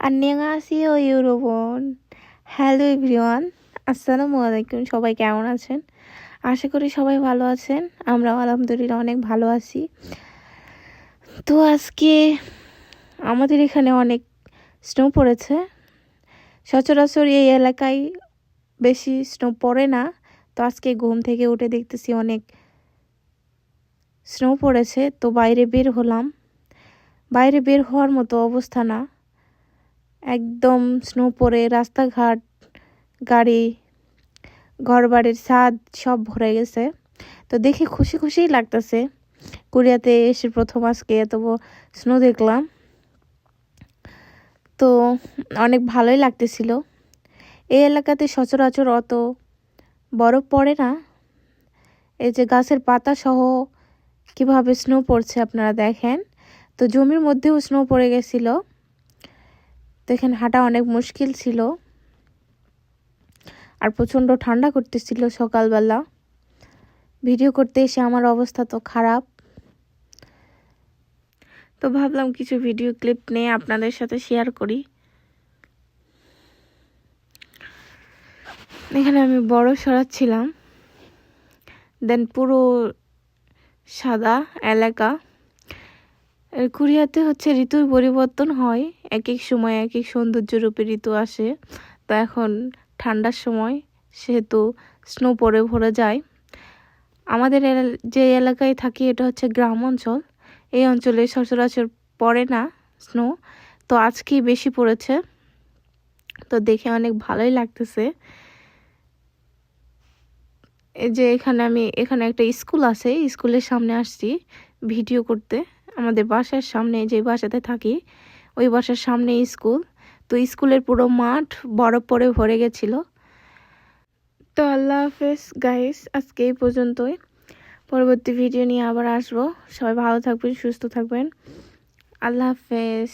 안녕하세요 여러분। Hello everyone, আসসালামু আলাইকুম। সবাই কেমন আছেন? আশা করি সবাই ভালো আছেন। আমরাও আলহামদুলিল্লাহ অনেক ভালো আছি। তো আজকে আমাদের এখানে অনেক স্নো পড়েছে। সচরাচর এই এলাকায় বেশি স্নো পড়ে না। তো আজকে ঘুম থেকে উঠে দেখতেছি অনেক স্নো পড়েছে। তো বাইরে বের হলাম। বাইরে বের হওয়ার মতো অবস্থা না, একদম স্নো পড়ে রাস্তাঘাট, গাড়ি, ঘরবাড়ির ছাদ সব ভরে গেছে। তো দেখে খুশি খুশিই লাগতেছে। কোরিয়াতে এসে প্রথম আজকে এত স্নো দেখলাম, তো অনেক ভালোই লাগতেছিল। এই এলাকাতে সচরাচর অত বরফ পড়ে না। এই যে গাছের পাতা সহ কিভাবে স্নো পড়ছে আপনারা দেখেন। তো জমির মধ্যেও স্নো পড়ে গেছিল। তো এখানে হাঁটা অনেক মুশকিল ছিল, আর প্রচণ্ড ঠান্ডা করতেছিল সকালবেলা। ভিডিও করতে এসে আমার অবস্থা তো খারাপ। তো ভাবলাম কিছু ভিডিও ক্লিপ নিয়ে আপনাদের সাথে শেয়ার করি। এখানে আমি বড় সরাচ্ছিলাম, দেন পুরো সাদা এলাকা। কোরিয়াতে হচ্ছে ঋতুর পরিবর্তন হয়, এক এক সময় এক এক সৌন্দর্যরূপে ঋতু আসে। তো এখন ঠান্ডার সময়, সেহেতু স্নো পড়ে ভরে যায়। আমাদের যে এলাকায় থাকি এটা হচ্ছে গ্রাম অঞ্চল। এই অঞ্চলে সচরাচর পড়ে না স্নো, তো আজকেই বেশি পড়েছে। তো দেখে অনেক ভালোই লাগতেছে। এই যে এখানে একটা স্কুল আছে, স্কুলের সামনে আসছি ভিডিও করতে। আমাদের বাসার সামনে, যে বাসাতে থাকি ওই বাসার সামনে স্কুল। তো স্কুলের পুরো মাঠ বরফ পরে ভরে গেছিল। তো আল্লাহ হাফেজ গাইস, আজকে এই পর্যন্তই। পরবর্তী ভিডিও নিয়ে আবার আসবো। সবাই ভালো থাকবেন, সুস্থ থাকবেন। আল্লাহ হাফেজ।